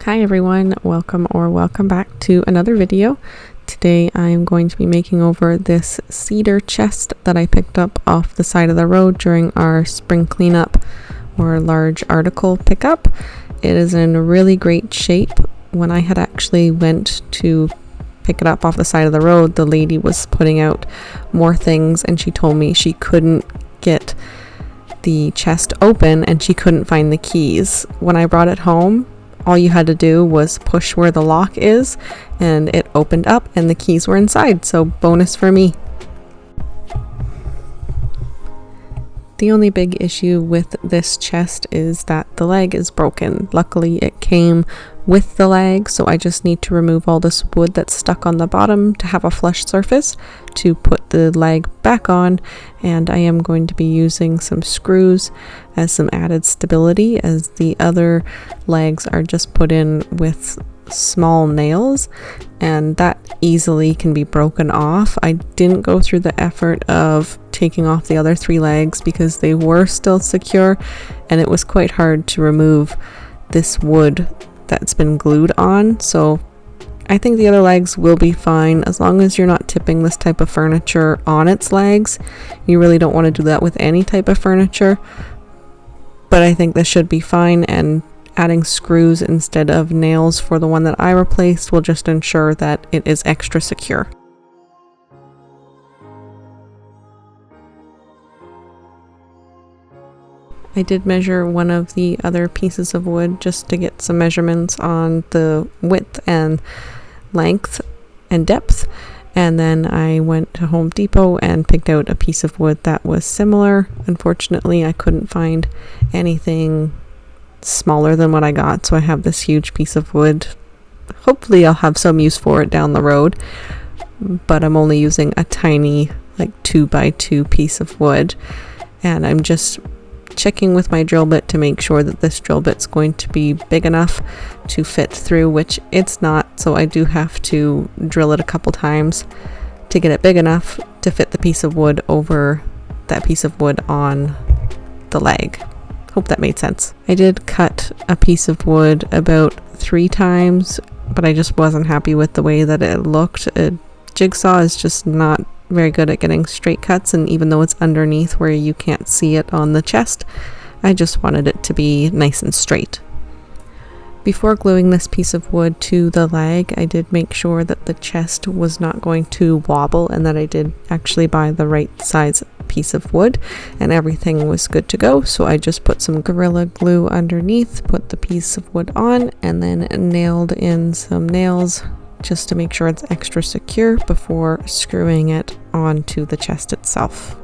Hi everyone, welcome back to another video. Today I am going to be making over this cedar chest that I picked up off the side of the road during our spring cleanup or large article pickup. It is in really great shape. When I had actually went to pick it up off the side of the road, the lady was putting out more things and she told me she couldn't get the chest open and she couldn't find the keys. When I brought it home, all you had to do was push where the lock is and it opened up and the keys were inside, so bonus for me. The only big issue with this chest is that the leg is broken. Luckily it came with the leg, so I just need to remove all this wood that's stuck on the bottom to have a flush surface to put the leg back on, and I am going to be using some screws as some added stability, as the other legs are just put in with small nails and that easily can be broken off. I didn't go through the effort of taking off the other three legs because they were still secure and it was quite hard to remove this wood that's been glued on, so I think the other legs will be fine as long as you're not tipping this type of furniture on its legs. You really don't want to do that with any type of furniture, but I think this should be fine, and adding screws instead of nails for the one that I replaced will just ensure that it is extra secure. I did measure one of the other pieces of wood just to get some measurements on the width and length and depth, and then I went to Home Depot and picked out a piece of wood that was similar. Unfortunately, I couldn't find anything smaller than what I got, so I have this huge piece of wood. Hopefully I'll have some use for it down the road, but I'm only using a tiny 2x2 piece of wood, and I'm just checking with my drill bit to make sure that this drill bit's going to be big enough to fit through, which it's not, so I do have to drill it a couple times to get it big enough to fit the piece of wood over that piece of wood on the leg. Hope that made sense. I did cut a piece of wood about 3 times, but I just wasn't happy with the way that it looked. A jigsaw is just not very good at getting straight cuts, and even though it's underneath where you can't see it on the chest, I just wanted it to be nice and straight. Before gluing this piece of wood to the leg, I did make sure that the chest was not going to wobble and that I did actually buy the right size piece of wood, and everything was good to go. So I just put some Gorilla Glue underneath, put the piece of wood on, and then nailed in some nails just to make sure it's extra secure before screwing it onto the chest itself.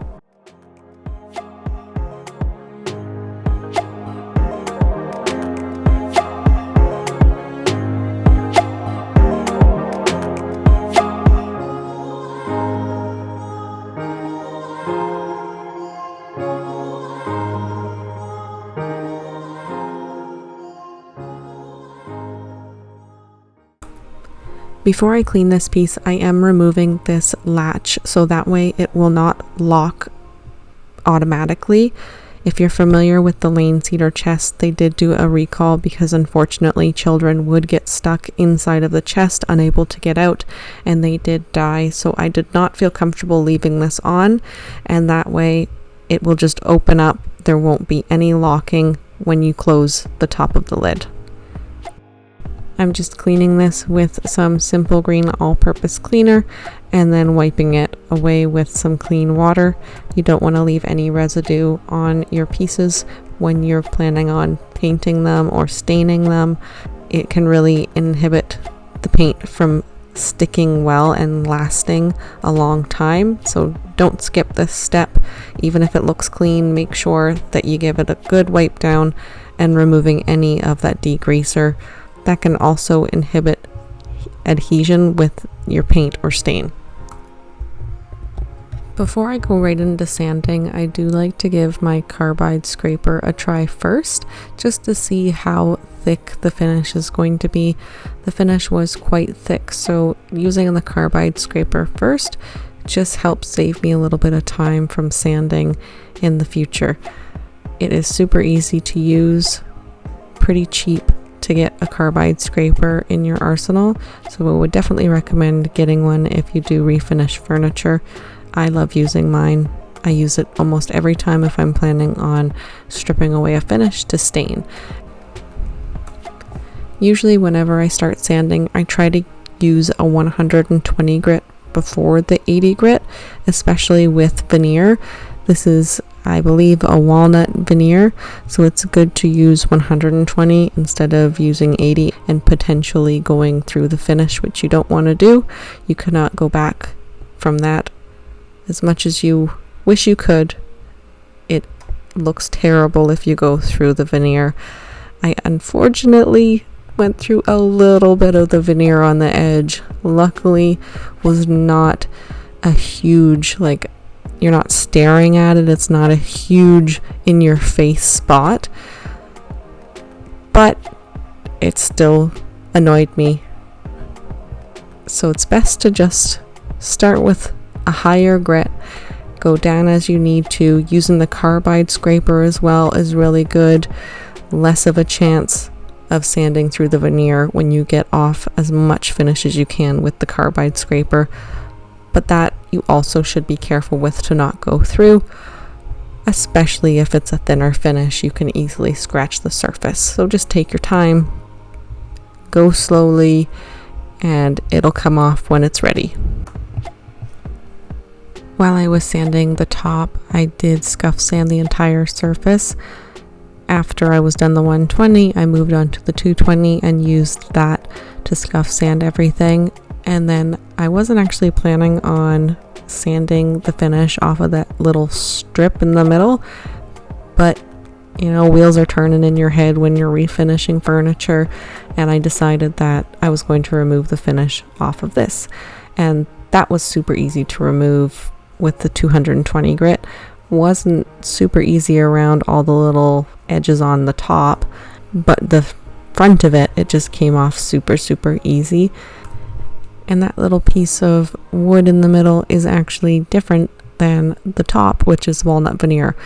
Before I clean this piece, I am removing this latch so that way it will not lock automatically. If you're familiar with the Lane Cedar chest, they did do a recall because unfortunately children would get stuck inside of the chest unable to get out, and they did die, so I did not feel comfortable leaving this on, and that way it will just open up. There won't be any locking when you close the top of the lid. I'm just cleaning this with some Simple Green all-purpose cleaner and then wiping it away with some clean water. You don't want to leave any residue on your pieces when you're planning on painting them or staining them. It can really inhibit the paint from sticking well and lasting a long time, so don't skip this step. Even if it looks clean, make sure that you give it a good wipe down and removing any of that degreaser. That can also inhibit adhesion with your paint or stain. Before I go right into sanding, I do like to give my carbide scraper a try first, just to see how thick the finish is going to be. The finish was quite thick, so using the carbide scraper first just helps save me a little bit of time from sanding in the future. It is super easy to use, pretty cheap to get a carbide scraper in your arsenal, so I would definitely recommend getting one if you do refinish furniture. I love using mine. I use it almost every time if I'm planning on stripping away a finish to stain. Usually whenever I start sanding, I try to use a 120 grit before the 80 grit, especially with veneer. This is, I believe, a walnut veneer, so it's good to use 120 instead of using 80 and potentially going through the finish, which you don't want to do. You cannot go back from that as much as you wish you could. It looks terrible if you go through the veneer. I unfortunately went through a little bit of the veneer on the edge. Luckily, was not a huge, like, you're not staring at it. It's not a huge in your face spot, but it still annoyed me. So it's best to just start with a higher grit, go down as you need to. Using the carbide scraper as well is really good. Less of a chance of sanding through the veneer when you get off as much finish as you can with the carbide scraper. But that you also should be careful with to not go through, especially if it's a thinner finish. You can easily scratch the surface. So just take your time, go slowly, and it'll come off when it's ready. While I was sanding the top, I did scuff sand the entire surface. After I was done the 120, I moved on to the 220 and used that to scuff sand everything. And then I wasn't actually planning on sanding the finish off of that little strip in the middle, but you know, wheels are turning in your head when you're refinishing furniture, and I decided that I was going to remove the finish off of this, and that was super easy to remove with the 220 grit. Wasn't super easy around all the little edges on the top, but the front of it just came off super easy. And that little piece of wood in the middle is actually different than the top, which is walnut veneer.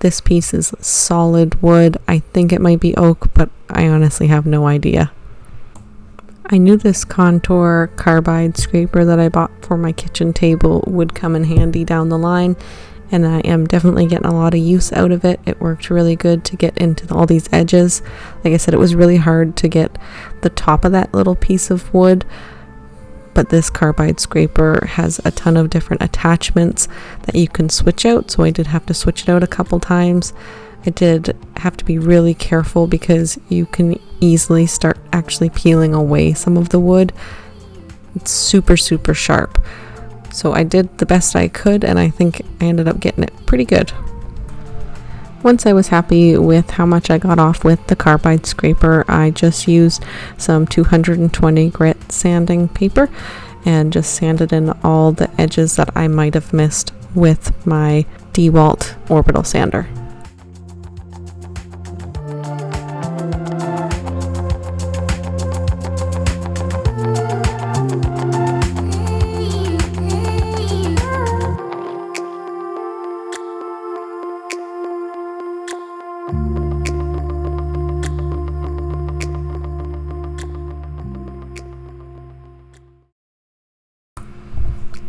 This piece is solid wood. I think it might be oak, but I honestly have no idea. I knew this contour carbide scraper that I bought for my kitchen table would come in handy down the line, and I am definitely getting a lot of use out of it. It worked really good to get into all these edges. Like I said, it was really hard to get the top of that little piece of wood, but this carbide scraper has a ton of different attachments that you can switch out, so I did have to switch it out a couple times. I did have to be really careful because you can easily start actually peeling away some of the wood. It's super sharp. So I did the best I could, and I think I ended up getting it pretty good. Once I was happy with how much I got off with the carbide scraper, I just used some 220 grit sanding paper and just sanded in all the edges that I might have missed with my DeWalt orbital sander.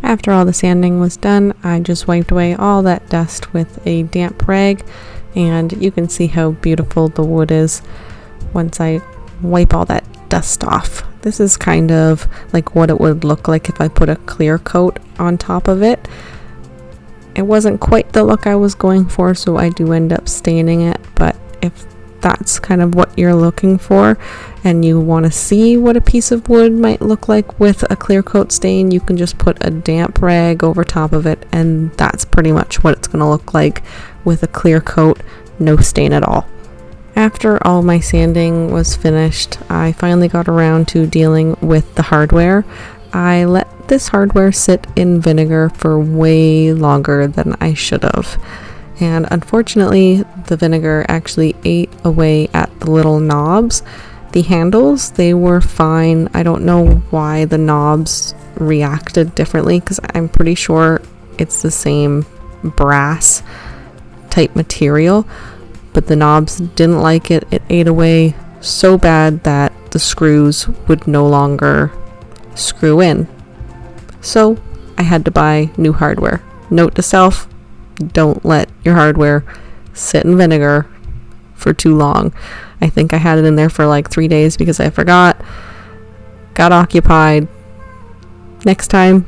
After all the sanding was done, I just wiped away all that dust with a damp rag, and you can see how beautiful the wood is once I wipe all that dust off. This is kind of like what it would look like if I put a clear coat on top of it. It wasn't quite the look I was going for, so I do end up staining it, but if that's kind of what you're looking for and you want to see what a piece of wood might look like with a clear coat stain, you can just put a damp rag over top of it, and that's pretty much what it's going to look like with a clear coat, no stain at all. After all my sanding was finished, I finally got around to dealing with the hardware. I let this hardware sit in vinegar for way longer than I should have. And unfortunately, the vinegar actually ate away at the little knobs. The handles, they were fine. I don't know why the knobs reacted differently, because I'm pretty sure it's the same brass type material, but the knobs didn't like it. It ate away so bad that the screws would no longer screw in. So I had to buy new hardware. Note to self, don't let your hardware sit in vinegar for too long. I think I had it in there for like 3 days because I forgot, got occupied. Next time,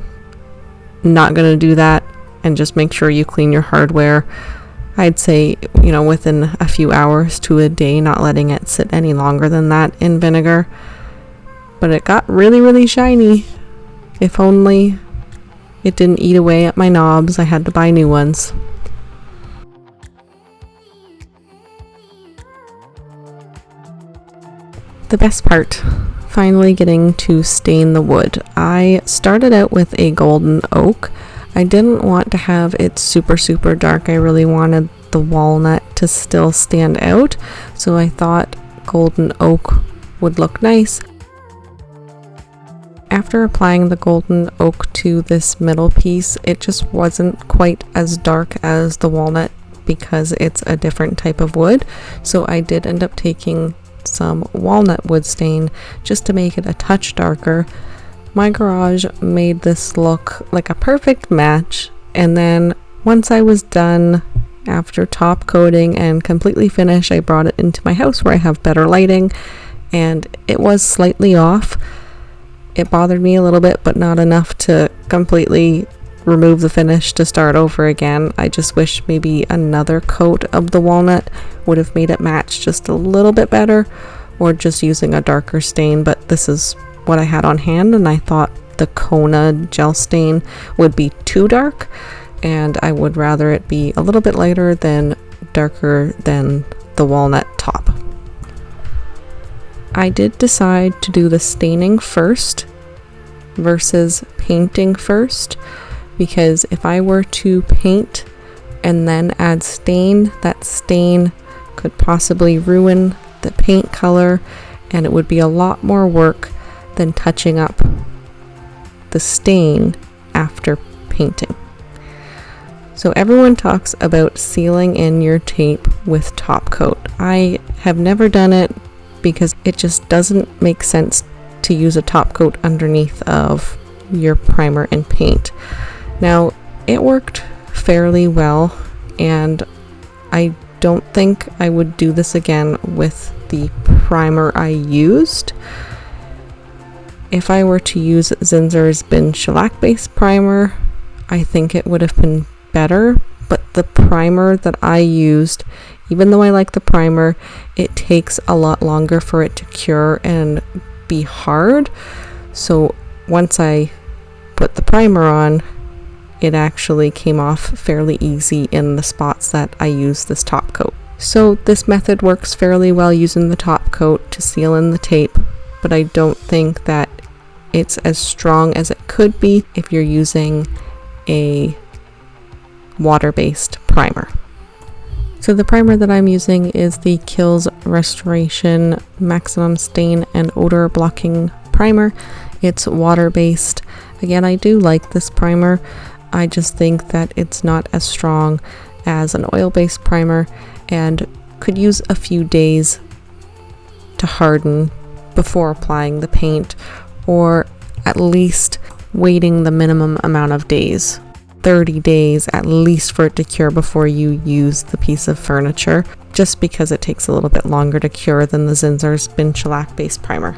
not gonna do that, and just make sure you clean your hardware. I'd say, within a few hours to a day, not letting it sit any longer than that in vinegar. But it got really, really shiny. If only it didn't eat away at my knobs. I had to buy new ones. The best part, finally getting to stain the wood. I started out with a golden oak. I didn't want to have it super, super dark. I really wanted the walnut to still stand out. So I thought golden oak would look nice. After applying the golden oak to this middle piece, it just wasn't quite as dark as the walnut because it's a different type of wood. So I did end up taking some walnut wood stain just to make it a touch darker. My garage made this look like a perfect match, and then once I was done, after top coating and completely finished, I brought it into my house where I have better lighting, and it was slightly off. It bothered me a little bit, but not enough to completely remove the finish to start over again. I just wish maybe another coat of the walnut would have made it match just a little bit better, or just using a darker stain, but this is what I had on hand, and I thought the Kona gel stain would be too dark, and I would rather it be a little bit lighter than darker than the walnut top. I did decide to do the staining first versus painting first, because if I were to paint and then add stain, that stain could possibly ruin the paint color, and it would be a lot more work than touching up the stain after painting. So everyone talks about sealing in your tape with Topcoat. I have never done it because it just doesn't make sense to use a Topcoat underneath of your primer and paint. Now, it worked fairly well, and I don't think I would do this again with the primer I used. If I were to use Zinsser's Bin Shellac Base Primer, I think it would have been better, but the primer that I used, even though I like the primer, it takes a lot longer for it to cure and be hard. So once I put the primer on, it actually came off fairly easy in the spots that I used this top coat. So this method works fairly well using the top coat to seal in the tape, but I don't think that it's as strong as it could be if you're using a water-based primer. So the primer that I'm using is the Kiehl's Restoration Maximum Stain and Odor Blocking Primer. It's water-based. Again, I do like this primer. I just think that it's not as strong as an oil-based primer and could use a few days to harden before applying the paint, or at least waiting the minimum amount of days, 30 days at least, for it to cure before you use the piece of furniture, just because it takes a little bit longer to cure than the Zinsser's Bin Shellac Base Primer.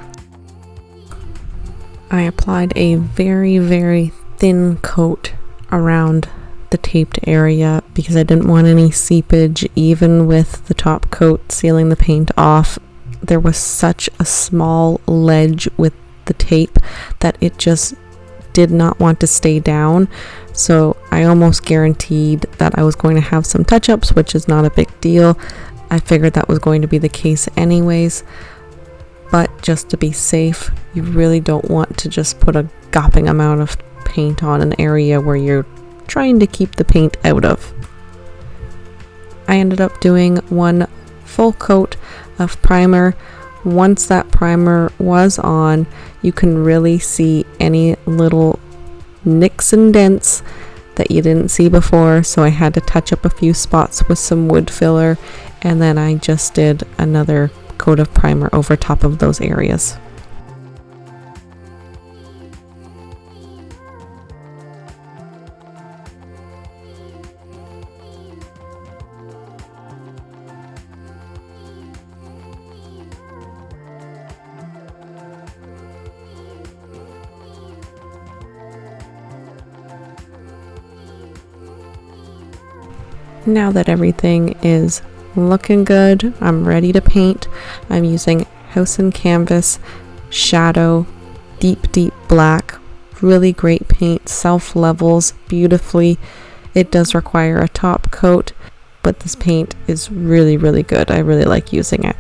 I applied a very, very thin coat around the taped area because I didn't want any seepage. Even with the top coat sealing the paint off, there was such a small ledge with the tape that it just did not want to stay down. So I almost guaranteed that I was going to have some touch-ups, which is not a big deal. I figured that was going to be the case anyways, but just to be safe, you really don't want to just put a gaping amount of paint on an area where you're trying to keep the paint out of. I ended up doing one full coat of primer. Once that primer was on, you can really see any little nicks and dents that you didn't see before, so I had to touch up a few spots with some wood filler, and then I just did another coat of primer over top of those areas. Now that everything is looking good, I'm ready to paint. I'm using House and Canvas Shadow deep black. Really great paint, self levels beautifully. It does require a top coat, but this paint is really good. I really like using it.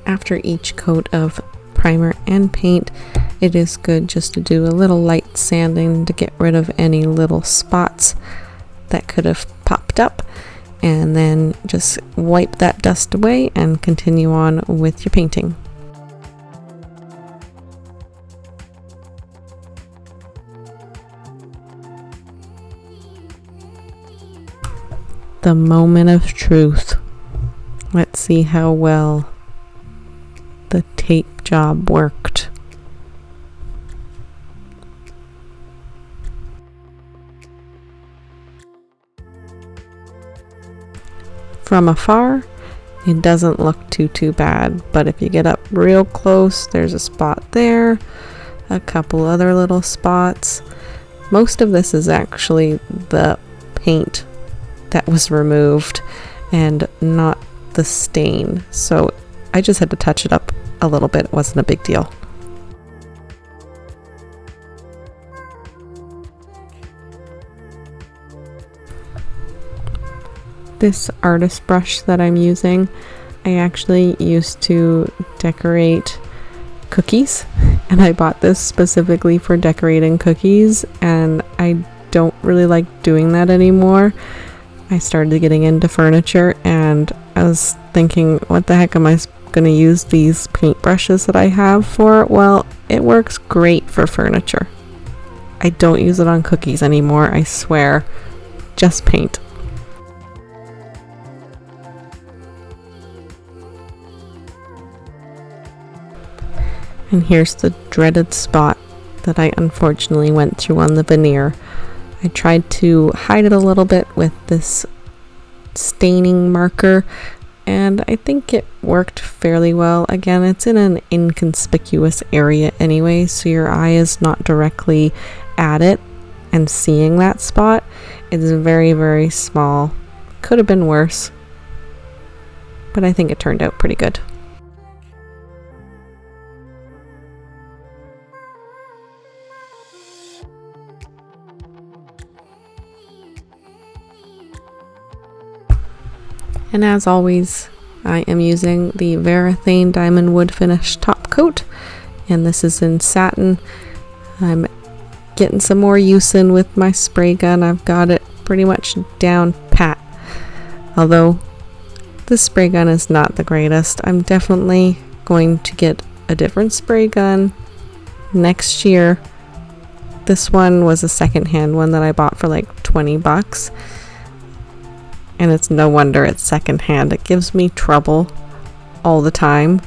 After each coat of primer and paint, it is good just to do a little light sanding to get rid of any little spots that could have popped up, and then just wipe that dust away and continue on with your painting. The moment of truth. Let's see how well the tape job worked. From afar, it doesn't look too bad, but if you get up real close, there's a spot there, a couple other little spots. Most of this is actually the paint that was removed and not the stain, so I just had to touch it up a little bit. It wasn't a big deal. This artist brush that I'm using, I actually used to decorate cookies, and I bought this specifically for decorating cookies, and I don't really like doing that anymore. I started getting into furniture, and I was thinking, what the heck am I going to use these paint brushes that I have for? Well, it works great for furniture. I don't use it on cookies anymore, I swear. Just paint. And here's the dreaded spot that I unfortunately went through on the veneer. I tried to hide it a little bit with this staining marker, and I think it worked fairly well. Again, it's in an inconspicuous area anyway, so your eye is not directly at it and seeing that spot. It's very small. Could have been worse, but I think it turned out pretty good. And as always, I am using the Varathane Diamond Wood Finish top coat, and this is in Satin. I'm getting some more use in with my spray gun. I've got it pretty much down pat. Although this spray gun is not the greatest. I'm definitely going to get a different spray gun next year. This one was a secondhand one that I bought for like 20 bucks. And it's no wonder it's secondhand. It gives me trouble all the time,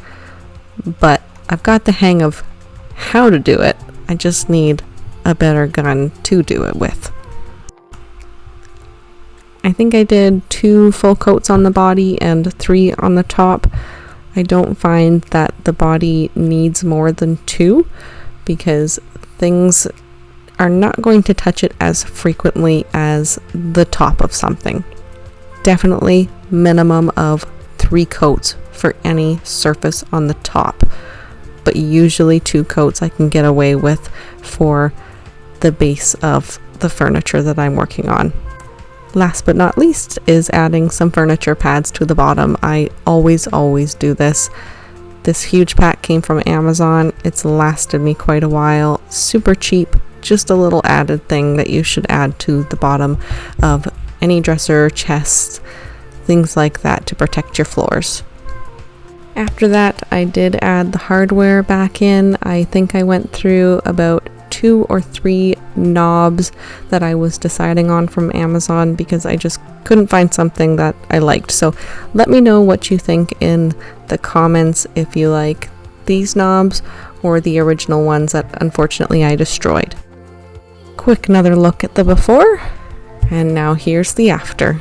but I've got the hang of how to do it. I just need a better gun to do it with. I think I did 2 full coats on the body and 3 on the top. I don't find that the body needs more than 2 because things are not going to touch it as frequently as the top of something. Definitely minimum of 3 coats for any surface on the top, but usually 2 coats I can get away with for the base of the furniture that I'm working on. Last but not least is adding some furniture pads to the bottom. I always do this. This huge pack came from Amazon. It's lasted me quite a while. Super cheap, just a little added thing that you should add to the bottom of any dresser, chest, things like that to protect your floors. After that, I did add the hardware back in. I think I went through about 2 or 3 knobs that I was deciding on from Amazon because I just couldn't find something that I liked. So let me know what you think in the comments if you like these knobs or the original ones that unfortunately I destroyed. Quick another look at the before, and now here's the after.